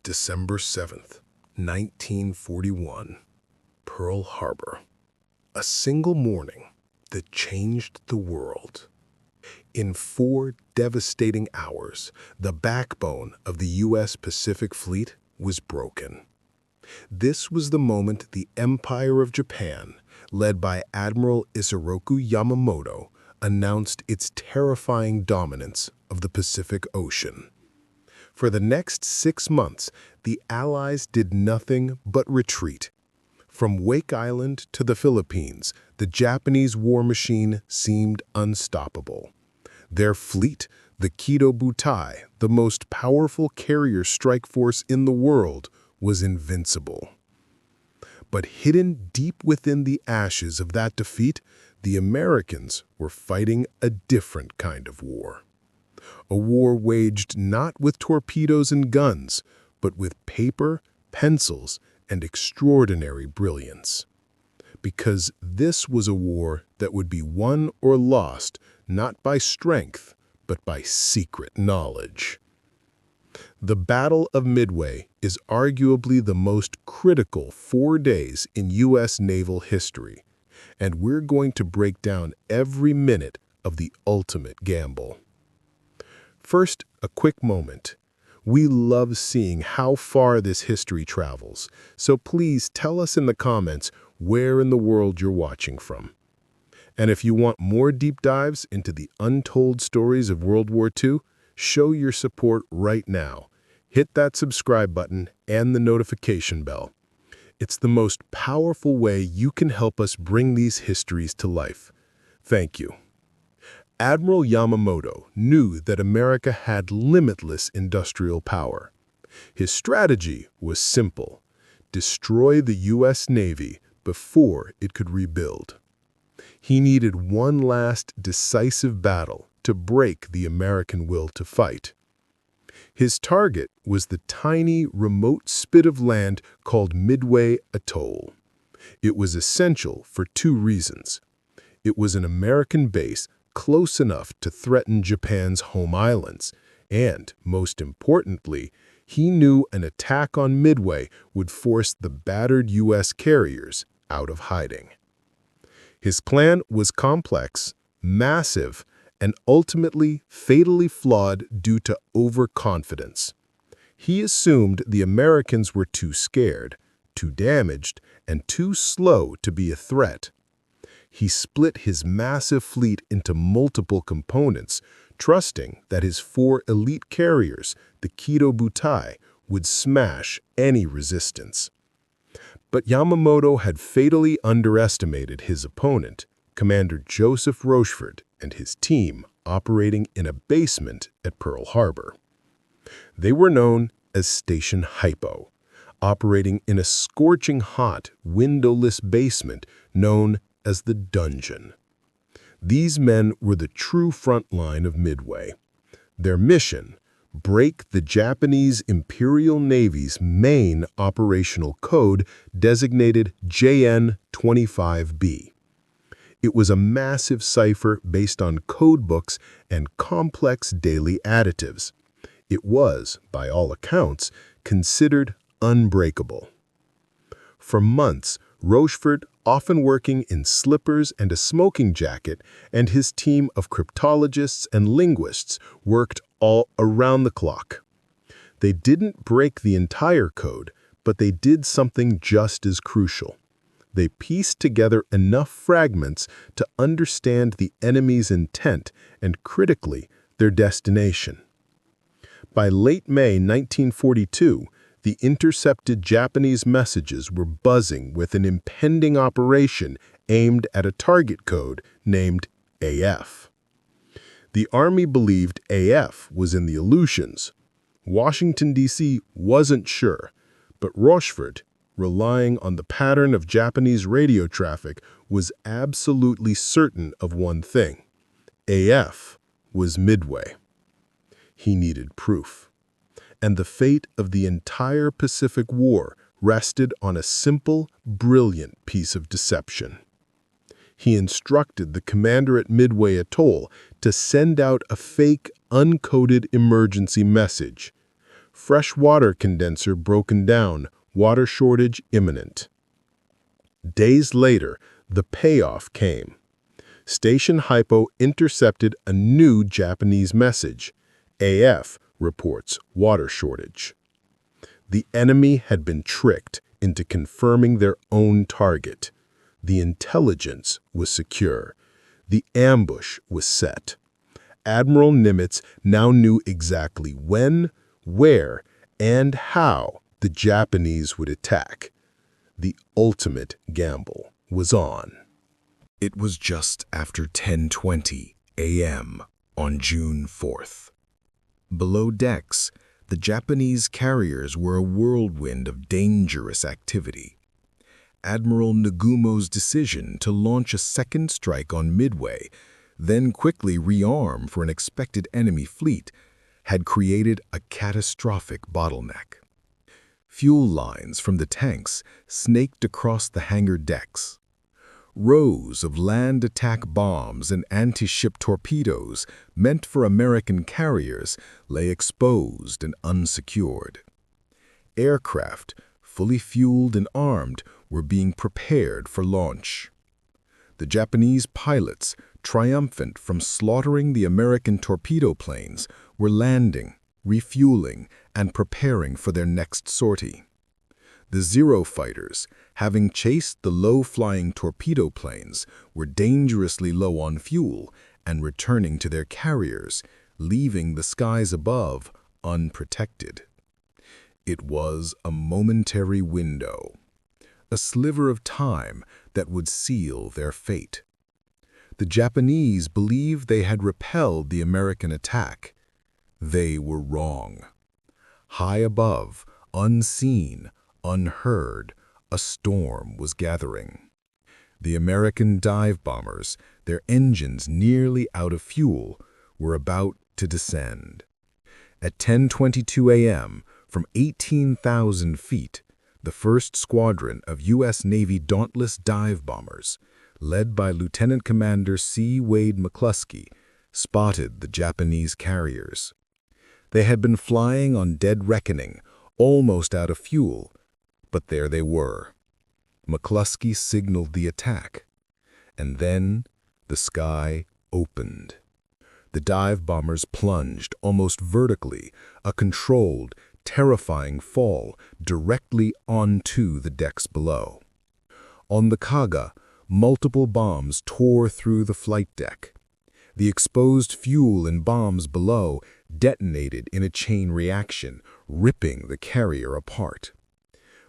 December 7th, 1941, Pearl Harbor. A single morning that changed the world. In 4 devastating hours, the backbone of the U.S. Pacific Fleet was broken. This was the moment the Empire of Japan, led by Admiral Isoroku Yamamoto, announced its terrifying dominance of the Pacific Ocean. For the next 6 months, the Allies did nothing but retreat. From Wake Island to the Philippines, the Japanese war machine seemed unstoppable. Their fleet, the WWII, the most powerful carrier strike force in the world, was invincible. But hidden deep within the ashes of that defeat, the Americans were fighting a different kind of war. A war waged not with torpedoes and guns, but with paper, pencils, and extraordinary brilliance. Because this was a war that would be won or lost not by strength, but by secret knowledge. The Battle of Midway is arguably the most critical 4 days in U.S. naval history, and we're going to break down every minute of the ultimate gamble. First, a quick moment. We love seeing how far this history travels, so please tell us in the comments where in the world you're watching from. And if you want more deep dives into the untold stories of World War II, show your support right now. Hit that subscribe button and the notification bell. It's the most powerful way you can help us bring these histories to life. Thank you. Admiral Yamamoto knew that America had limitless industrial power. His strategy was simple: destroy the U.S. Navy before it could rebuild. He needed one last decisive battle to break the American will to fight. His target was the tiny, remote spit of land called Midway Atoll. It was essential for 2 reasons. It was an American base close enough to threaten Japan's home islands, and, most importantly, he knew an attack on Midway would force the battered U.S. carriers out of hiding. His plan was complex, massive, and ultimately fatally flawed due to overconfidence. He assumed the Americans were too scared, too damaged, and too slow to be a threat. He split his massive fleet into multiple components, trusting that his 4 elite carriers, the WWII, would smash any resistance. But Yamamoto had fatally underestimated his opponent, Commander Joseph Rochefort, and his team operating in a basement at Pearl Harbor. They were known as Station Hypo, operating in a scorching hot, windowless basement known as the dungeon. These men were the true front line of Midway. Their mission: break the Japanese Imperial Navy's main operational code designated JN-25B. It was a massive cipher based on code books and complex daily additives. It was, by all accounts, considered unbreakable. For months, Rochefort, often working in slippers and a smoking jacket, and his team of cryptologists and linguists worked all around the clock. They didn't break the entire code, but they did something just as crucial. They pieced together enough fragments to understand the enemy's intent and, critically, their destination. By late May 1942, the intercepted Japanese messages were buzzing with an impending operation aimed at a target code named AF. The Army believed AF was in the Aleutians. Washington, D.C. wasn't sure, but Rochefort, relying on the pattern of Japanese radio traffic, was absolutely certain of one thing: AF was Midway. He needed proof. And the fate of the entire Pacific War rested on a simple, brilliant piece of deception. He instructed the commander at Midway Atoll to send out a fake, uncoded emergency message. Fresh water condenser broken down, water shortage imminent. Days later, the payoff came. Station Hypo intercepted a new Japanese message. AF reports water shortage. The enemy had been tricked into confirming their own target. The intelligence was secure. The ambush was set. Admiral Nimitz now knew exactly when, where, and how the Japanese would attack. The ultimate gamble was on. It was just after 10:20 a.m. on June 4th. Below decks, the Japanese carriers were a whirlwind of dangerous activity. Admiral Nagumo's decision to launch a second strike on Midway, then quickly rearm for an expected enemy fleet, had created a catastrophic bottleneck. Fuel lines from the tanks snaked across the hangar decks. Rows of land attack bombs and anti-ship torpedoes meant for American carriers lay exposed and unsecured. Aircraft, fully fueled and armed, were being prepared for launch. The Japanese pilots, triumphant from slaughtering the American torpedo planes, were landing, refueling, and preparing for their next sortie. The Zero fighters, having chased the low-flying torpedo planes, were dangerously low on fuel and returning to their carriers, leaving the skies above unprotected. It was a momentary window, a sliver of time that would seal their fate. The Japanese believed they had repelled the American attack. They were wrong. High above, unseen, unheard, a storm was gathering. The American dive bombers, their engines nearly out of fuel, were about to descend. At 10:22 a.m., from 18,000 feet, the first squadron of U.S. Navy Dauntless dive bombers, led by Lieutenant Commander C. Wade McCluskey, spotted the Japanese carriers. They had been flying on dead reckoning, almost out of fuel, but there they were. McCluskey signaled the attack, and then the sky opened. The dive bombers plunged almost vertically, a controlled, terrifying fall directly onto the decks below. On the Kaga, multiple bombs tore through the flight deck. The exposed fuel and bombs below detonated in a chain reaction, ripping the carrier apart.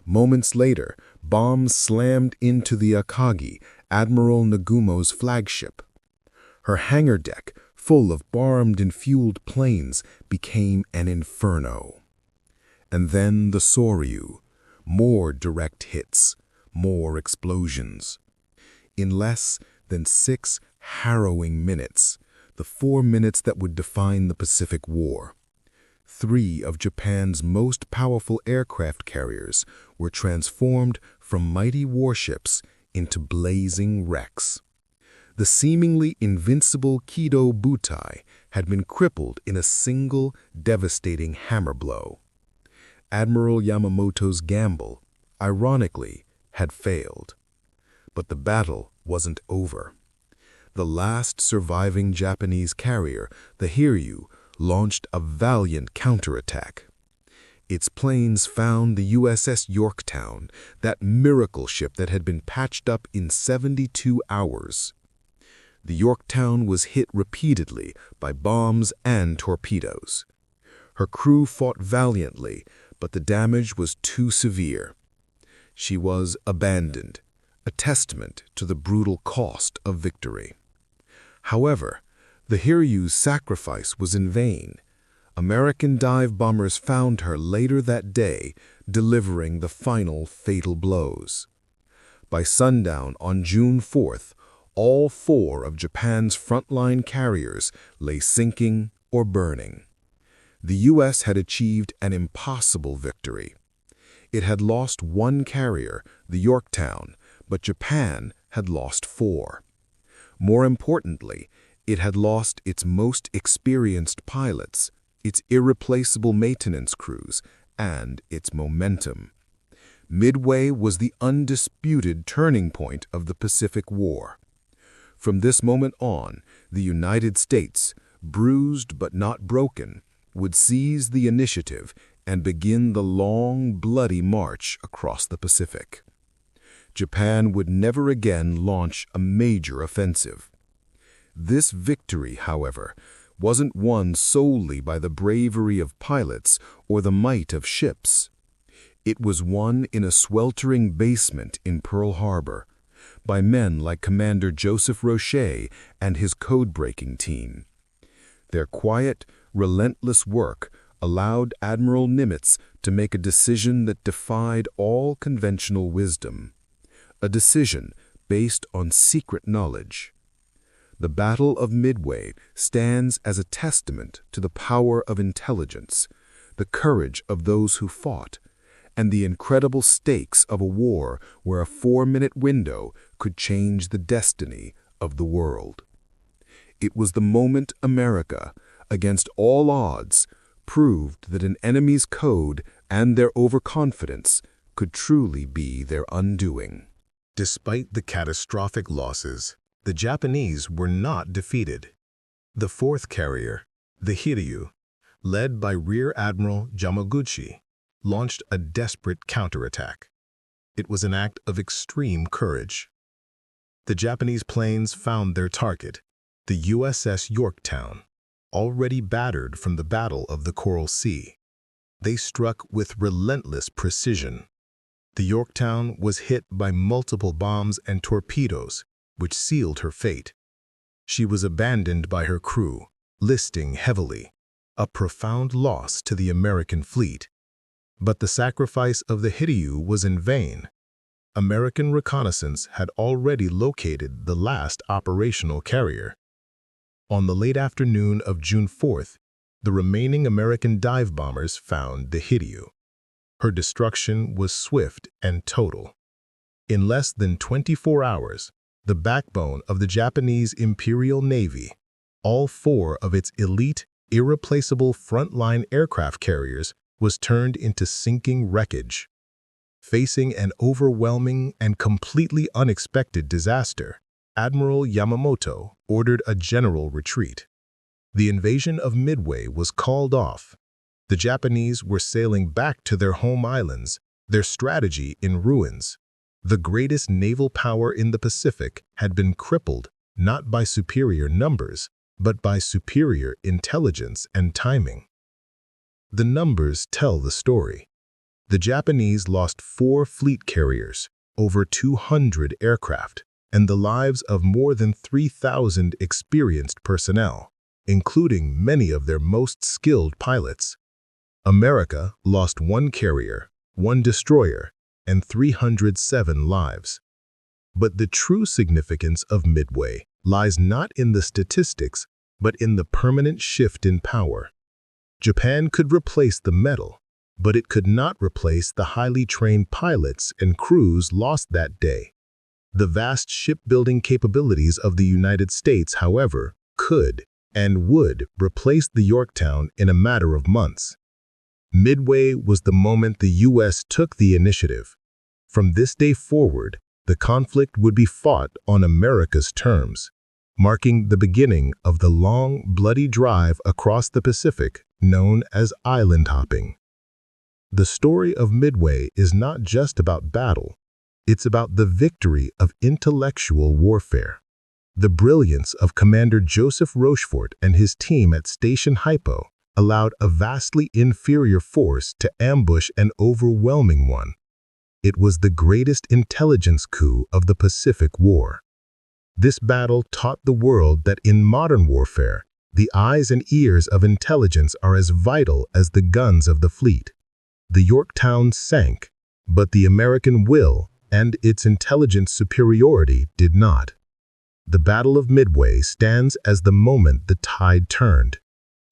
Moments later, bombs slammed into the Akagi, Admiral Nagumo's flagship. Her hangar deck, full of armed and fueled planes, became an inferno. And then the Soryu, more direct hits, more explosions. In less than 6 harrowing minutes, the 4 minutes that would define the Pacific War, 3 of Japan's most powerful aircraft carriers were transformed from mighty warships into blazing wrecks. The seemingly invincible Kido Butai had been crippled in a single devastating hammer blow. Admiral Yamamoto's gamble, ironically, had failed. But the battle wasn't over. The last surviving Japanese carrier, the Hiryu, launched a valiant counterattack. Its planes found the USS Yorktown, that miracle ship that had been patched up in 72 hours. The Yorktown was hit repeatedly by bombs and torpedoes. Her crew fought valiantly, but the damage was too severe. She was abandoned, a testament to the brutal cost of victory. However, the Hiryu's sacrifice was in vain. American dive bombers found her later that day, delivering the final fatal blows. By sundown on June 4th, all 4 of Japan's frontline carriers lay sinking or burning. The U.S. had achieved an impossible victory. It had lost 1 carrier, the Yorktown, but Japan had lost 4. More importantly, it had lost its most experienced pilots, its irreplaceable maintenance crews, and its momentum. Midway was the undisputed turning point of the Pacific War. From this moment on, the United States, bruised but not broken, would seize the initiative and begin the long, bloody march across the Pacific. Japan would never again launch a major offensive. This victory, however, wasn't won solely by the bravery of pilots or the might of ships. It was won in a sweltering basement in Pearl Harbor, by men like Commander Joseph Rochefort and his code-breaking team. Their quiet, relentless work allowed Admiral Nimitz to make a decision that defied all conventional wisdom, a decision based on secret knowledge. The Battle of Midway stands as a testament to the power of intelligence, the courage of those who fought, and the incredible stakes of a war where a 4-minute window could change the destiny of the world. It was the moment America, against all odds, proved that an enemy's code and their overconfidence could truly be their undoing. Despite the catastrophic losses, the Japanese were not defeated. The fourth carrier, the Hiryu, led by Rear Admiral Yamaguchi, launched a desperate counterattack. It was an act of extreme courage. The Japanese planes found their target, the USS Yorktown, already battered from the Battle of the Coral Sea. They struck with relentless precision. The Yorktown was hit by multiple bombs and torpedoes, which sealed her fate. She was abandoned by her crew, listing heavily, a profound loss to the American fleet. But the sacrifice of the Hiryu was in vain. American reconnaissance had already located the last operational carrier. On the late afternoon of June 4th, the remaining American dive bombers found the Hiryu. Her destruction was swift and total. In less than 24 hours, the backbone of the Japanese Imperial Navy, all 4 of its elite, irreplaceable frontline aircraft carriers, was turned into sinking wreckage. Facing an overwhelming and completely unexpected disaster, Admiral Yamamoto ordered a general retreat. The invasion of Midway was called off. The Japanese were sailing back to their home islands, their strategy in ruins. The greatest naval power in the Pacific had been crippled not by superior numbers, but by superior intelligence and timing. The numbers tell the story. The Japanese lost 4 fleet carriers, over 200 aircraft, and the lives of more than 3,000 experienced personnel, including many of their most skilled pilots. America lost 1 carrier, 1 destroyer, and 307 lives. But the true significance of Midway lies not in the statistics, but in the permanent shift in power. Japan could replace the metal, but it could not replace the highly trained pilots and crews lost that day. The vast shipbuilding capabilities of the United States, however, could and would replace the Yorktown in a matter of months. Midway was the moment the U.S. took the initiative. From this day forward, the conflict would be fought on America's terms, marking the beginning of the long, bloody drive across the Pacific known as island hopping. The story of Midway is not just about battle. It's about the victory of intellectual warfare. The brilliance of Commander Joseph Rochefort and his team at Station Hypo allowed a vastly inferior force to ambush an overwhelming one. It was the greatest intelligence coup of the Pacific War. This battle taught the world that in modern warfare, the eyes and ears of intelligence are as vital as the guns of the fleet. The Yorktown sank, but the American will and its intelligence superiority did not. The Battle of Midway stands as the moment the tide turned.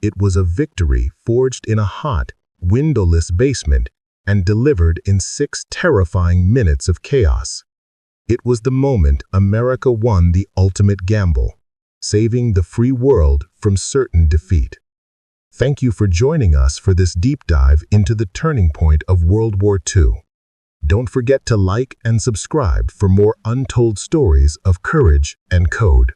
It was a victory forged in a hot, windowless basement and delivered in 6 terrifying minutes of chaos. It was the moment America won the ultimate gamble, saving the free world from certain defeat. Thank you for joining us for this deep dive into the turning point of World War II. Don't forget to like and subscribe for more untold stories of courage and code.